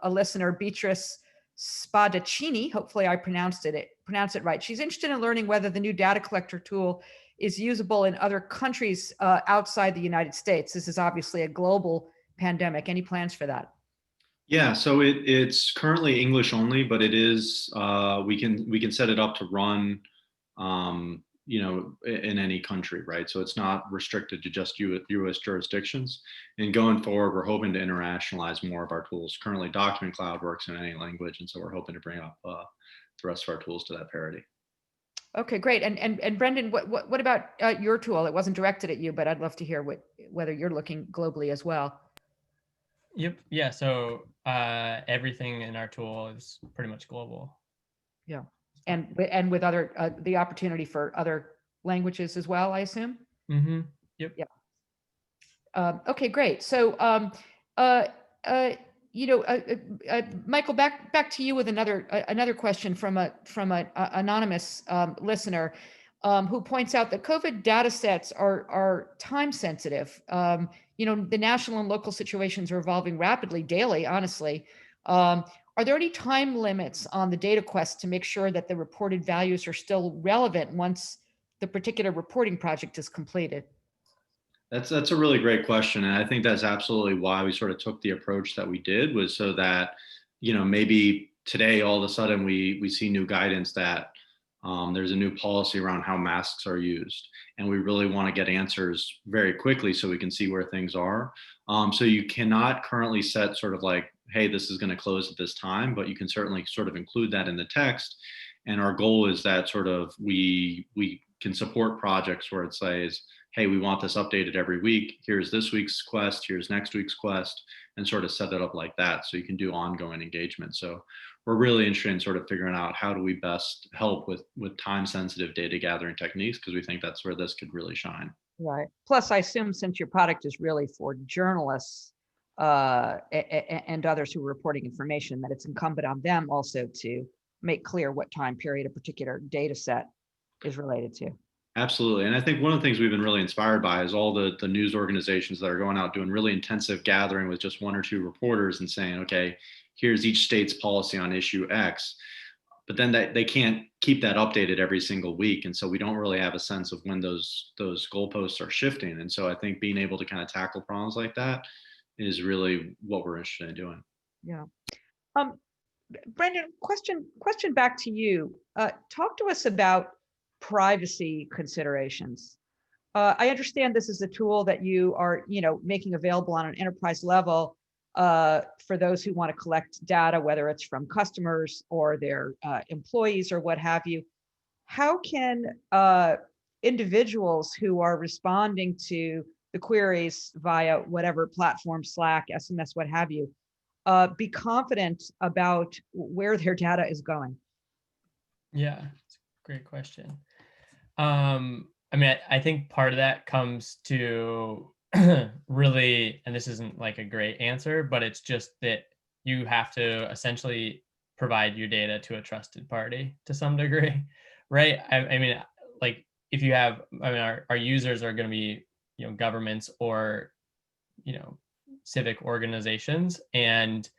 listener, Beatrice Spadaccini. Hopefully I pronounced it right. She's interested in learning whether the new data collector tool is usable in other countries outside the United States. This is obviously a global pandemic. Any plans for that? Yeah, so it's currently English only, but it is we can set it up to run in any country, right? So it's not restricted to just US jurisdictions. And going forward, we're hoping to internationalize more of our tools. Currently, Document Cloud works in any language, and so we're hoping to bring up the rest of our tools to that parity. Okay, great. And Brendan, what about your tool? It wasn't directed at you, but I'd love to hear whether you're looking globally as well. Yep. Yeah. So everything in our tool is pretty much global. Yeah. And with other the opportunity for other languages as well, I assume. Mm-hmm. Yep. Yeah. Okay, great. So Michael, back to you with another question from an anonymous listener who points out that COVID data sets are time sensitive. The national and local situations are evolving rapidly daily, honestly. Are there any time limits on the data quest to make sure that the reported values are still relevant once the particular reporting project is completed? That's a really great question. And I think that's absolutely why we sort of took the approach that we did, was so that, maybe today all of a sudden we see new guidance that there's a new policy around how masks are used. And we really want to get answers very quickly so we can see where things are. So you cannot currently set sort of like, hey, this is going to close at this time, but you can certainly sort of include that in the text. And our goal is that sort of we can support projects where it says, hey, we want this updated every week. Here's this week's quest, here's next week's quest, and sort of set it up like that so you can do ongoing engagement. So we're really interested in sort of figuring out how do we best help with time-sensitive data gathering techniques, because we think that's where this could really shine. Right. Plus, I assume since your product is really for journalists and others who are reporting information, that it's incumbent on them also to make clear what time period a particular data set is related to. Absolutely. And I think one of the things we've been really inspired by is all the news organizations that are going out doing really intensive gathering with just one or two reporters and saying, okay, here's each state's policy on issue X. But then they can't keep that updated every single week. And so we don't really have a sense of when those goalposts are shifting. And so I think being able to kind of tackle problems like that is really what we're interested in doing. Yeah. Brendan, question back to you. Talk to us about privacy considerations. I understand this is a tool that you are, making available on an enterprise level for those who want to collect data, whether it's from customers or their employees or what have you. How can individuals who are responding to the queries via whatever platform, Slack, SMS, what have you, be confident about where their data is going? Yeah, it's a great question. I think part of that comes to really, and this isn't like a great answer, but it's just that you have to essentially provide your data to a trusted party to some degree, right? Like if you have, our users are going to be, governments or, civic organizations. And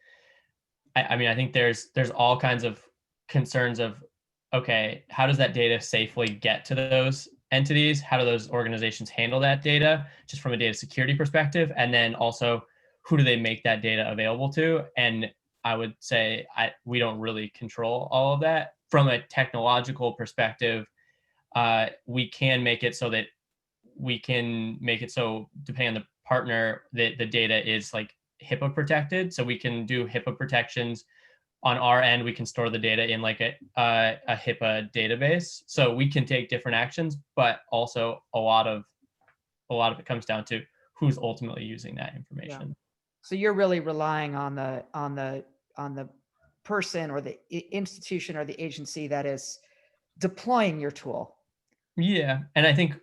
I think there's all kinds of concerns of, okay, how does that data safely get to those entities? How do those organizations handle that data just from a data security perspective? And then also, who do they make that data available to? And I would say we don't really control all of that. From a technological perspective, we can make it so that depending on the partner, that the data is like HIPAA protected. So we can do HIPAA protections on our end, we can store the data in like a HIPAA database. So we can take different actions, but also a lot of it comes down to who's ultimately using that information. Yeah. So you're really relying on the person or the institution or the agency that is deploying your tool. Yeah, and I think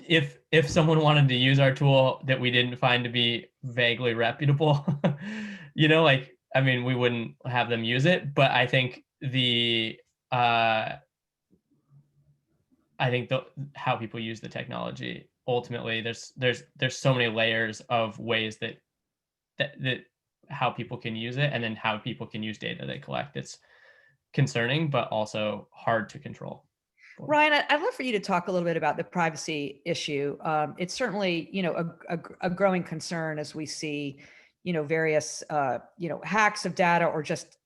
if someone wanted to use our tool that we didn't find to be vaguely reputable, like, I mean, we wouldn't have them use it. But I think how people use the technology, ultimately, there's so many layers of ways that how people can use it, and then how people can use data they collect. It's concerning, but also hard to control. Ryan, I'd love for you to talk a little bit about the privacy issue. It's certainly, a growing concern as we see, various, hacks of data or just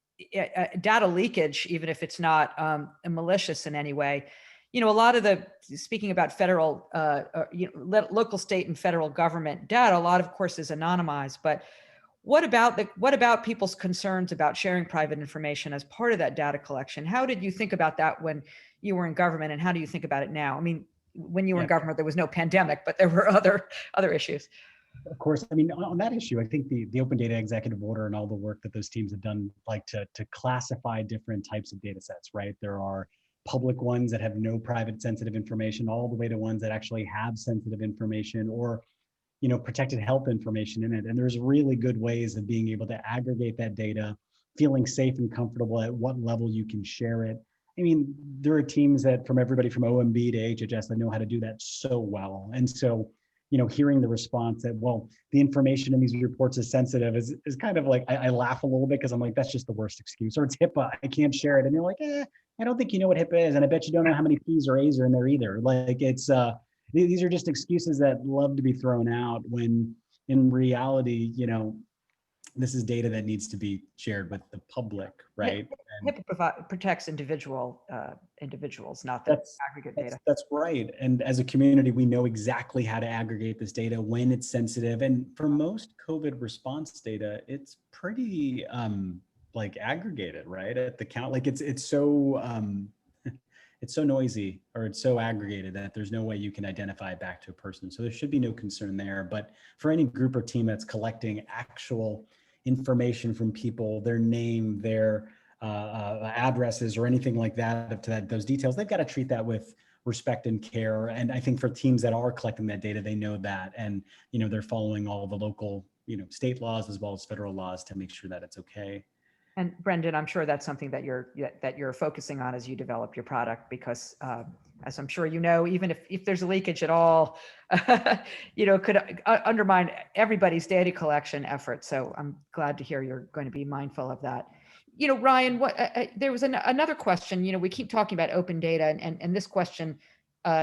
data leakage, even if it's not malicious in any way. A lot of speaking about federal, local, state, and federal government data, a lot of course is anonymized, but what about people's concerns about sharing private information as part of that data collection? How did you think about that when you were in government, and how do you think about it now? I mean, when you were in government, there was no pandemic, but there were other issues. Of course, I mean, on that issue, I think the Open Data Executive Order and all the work that those teams have done, like to classify different types of data sets, right? There are public ones that have no private sensitive information, all the way to ones that actually have sensitive information or protected health information in it. And there's really good ways of being able to aggregate that data, feeling safe and comfortable at what level you can share it. I mean, there are teams that from everybody from OMB to HHS that know how to do that so well. And so, hearing the response that, well, the information in these reports is sensitive is kind of like, I laugh a little bit because I'm like, that's just the worst excuse. Or it's HIPAA, I can't share it. And you're like, I don't think you know what HIPAA is. And I bet you don't know how many P's or A's are in there either. Like it's, these are just excuses that love to be thrown out when in reality, this is data that needs to be shared with the public, right? HIPAA protects individuals, not the aggregate data. That's right. And as a community, we know exactly how to aggregate this data when it's sensitive. And for most COVID response data, it's pretty like aggregated, right? At the count, like it's so it's so noisy or it's so aggregated that there's no way you can identify it back to a person. So there should be no concern there. But for any group or team that's collecting actual information from people, their name, their addresses, or anything like that, up to those details, they've got to treat that with respect and care. And I think for teams that are collecting that data, they know that, and they're following all the local, state laws as well as federal laws to make sure that it's okay. And Brendan, I'm sure that's something that you're focusing on as you develop your product, because as I'm sure even if there's a leakage at all, could undermine everybody's data collection effort. So I'm glad to hear you're going to be mindful of that. Ryan, there was another question. We keep talking about open data, and this question,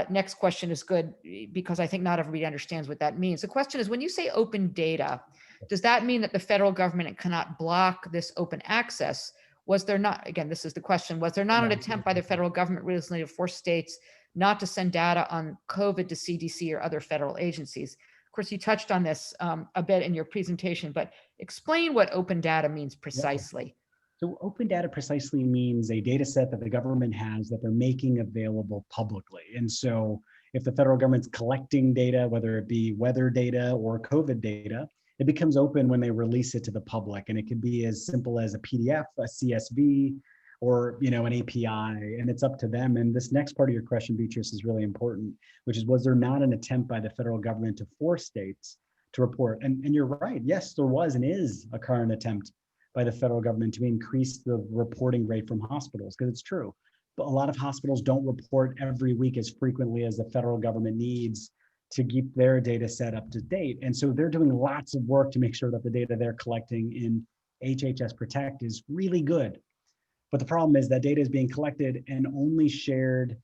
next question is good because I think not everybody understands what that means. The question is, when you say open data, does that mean that the federal government cannot block this open access? Was there not, again, this is the question, was there not an attempt by the federal government recently to force states not to send data on COVID to CDC or other federal agencies? Of course, you touched on this a bit in your presentation, but explain what open data means precisely. So open data precisely means a data set that the government has that they're making available publicly. And so if the federal government's collecting data, whether it be weather data or COVID data, it becomes open when they release it to the public. And it can be as simple as a PDF, a CSV, or an API, and it's up to them. And this next part of your question, Beatrice, is really important, which is, was there not an attempt by the federal government to force states to report? And you're right, yes, there was and is a current attempt by the federal government to increase the reporting rate from hospitals, because it's true. But a lot of hospitals don't report every week as frequently as the federal government needs to keep their data set up to date. And so they're doing lots of work to make sure that the data they're collecting in HHS Protect is really good. But the problem is that data is being collected and only shared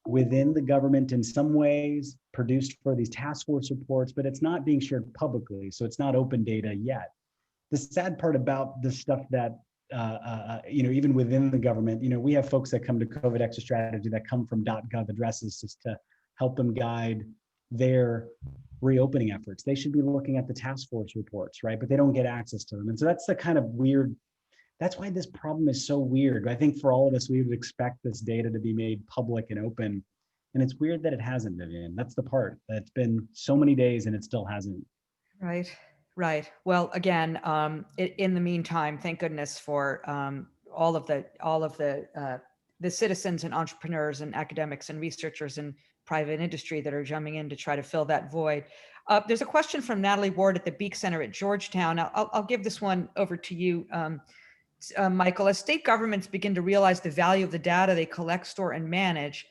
within the government in some ways, produced for these task force reports, but it's not being shared publicly. So it's not open data yet. The sad part about the stuff that, even within the government, we have folks that come to COVID exit strategy that come from .gov addresses just to help them guide their reopening efforts. They should be looking at the task force reports, right? But they don't get access to them. And so that's the kind of weird that's why this problem is so weird. I think for all of us, we would expect this data to be made public and open. And it's weird that it hasn't, Vivian. That's the part. It's been so many days and it still hasn't. Right, right. Well, again, in the meantime, thank goodness for all of the citizens and entrepreneurs and academics and researchers and private industry that are jumping in to try to fill that void. There's a question from Natalie Ward at the Beek Center at Georgetown. I'll give this one over to you, Michael. As state governments begin to realize the value of the data they collect, store, and manage,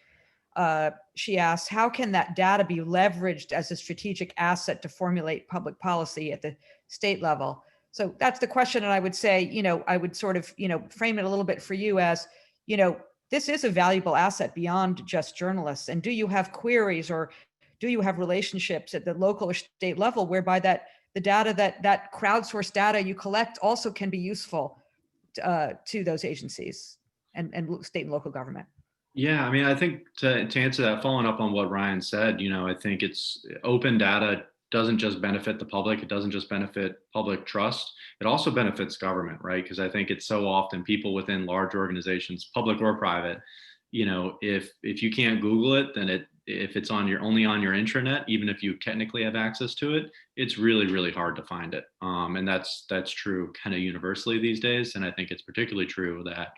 she asks, how can that data be leveraged as a strategic asset to formulate public policy at the state level? So that's the question. And I would say, I would sort of, frame it a little bit for you as, this is a valuable asset beyond just journalists. And do you have queries, or do you have relationships at the local or state level whereby the data that crowdsourced data you collect also can be useful to those agencies and state and local government? Yeah, I mean, I think to answer that, following up on what Ryan said, I think it's open data doesn't just benefit the public. It doesn't just benefit public trust. It also benefits government, right? Because I think it's so often people within large organizations, public or private, if you can't Google it, then if it's only on your intranet, even if you technically have access to it, it's really, really hard to find it. And that's true kind of universally these days. And I think it's particularly true that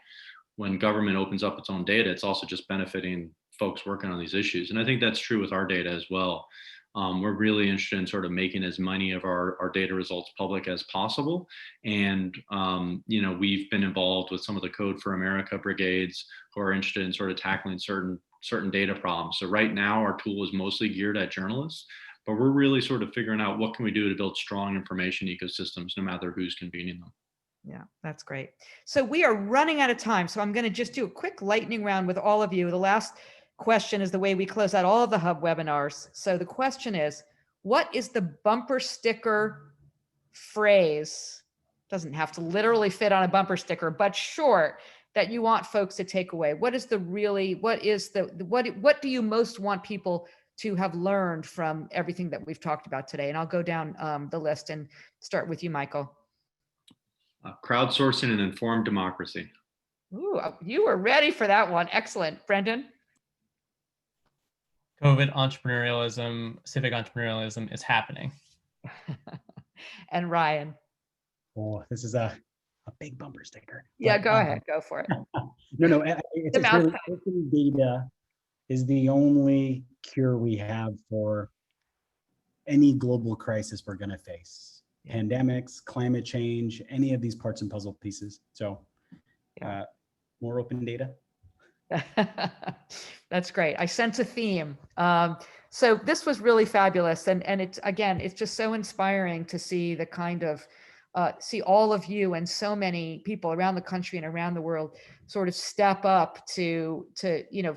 when government opens up its own data, it's also just benefiting folks working on these issues. And I think that's true with our data as well. We're really interested in sort of making as many of our data results public as possible. And, we've been involved with some of the Code for America brigades who are interested in sort of tackling certain data problems. So right now our tool is mostly geared at journalists, but we're really sort of figuring out what can we do to build strong information ecosystems, no matter who's convening them. Yeah, that's great. So we are running out of time. So I'm going to just do a quick lightning round with all of you. The last question is the way we close out all of the Hub webinars. So the question is, what is the bumper sticker phrase? Doesn't have to literally fit on a bumper sticker, but short, that you want folks to take away? What do you most want people to have learned from everything that we've talked about today? And I'll go down the list and start with you, Michael. Crowdsourcing and informed democracy. Ooh, you were ready for that one. Excellent. Brendan? COVID entrepreneurialism, civic entrepreneurialism is happening. And Ryan? Oh, this is a big bumper sticker. Yeah, go ahead. Go for it. No, it's really, open data is the only cure we have for any global crisis we're going to face. Pandemics, climate change, any of these parts and puzzle pieces. So more open data. That's great. I sense a theme. So this was really fabulous. And it's just so inspiring to see the kind of, see all of you and so many people around the country and around the world sort of step up to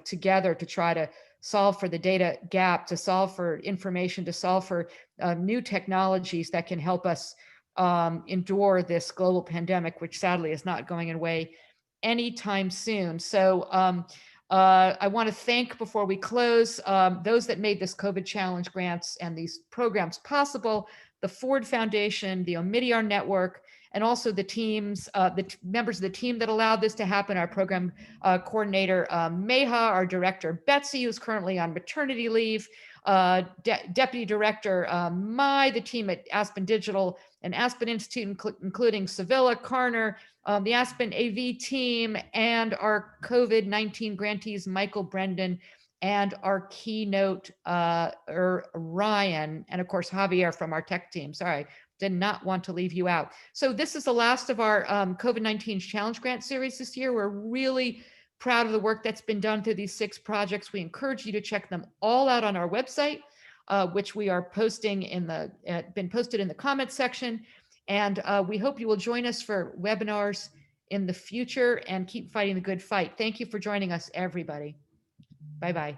together to try to solve for the data gap, to solve for information, to solve for new technologies that can help us endure this global pandemic, which sadly is not going away anytime soon. So I want to thank, before we close, those that made this COVID Challenge grants and these programs possible: the Ford Foundation, the Omidyar Network, and also the teams, members of the team that allowed this to happen. Our program coordinator, Meha, our director, Betsy, who's currently on maternity leave, Deputy Director, Mai, the team at Aspen Digital and Aspen Institute, including Sevilla, Karner, the Aspen AV team, and our COVID-19 grantees, Michael, Brendan, and our keynote, Ryan, and of course, Javier from our tech team. Sorry, did not want to leave you out. So this is the last of our COVID-19 Challenge Grant series this year. We're really proud of the work that's been done through these 6 projects. We encourage you to check them all out on our website, which we are posting been posted in the comments section. And we hope you will join us for webinars in the future and keep fighting the good fight. Thank you for joining us, everybody. Bye-bye.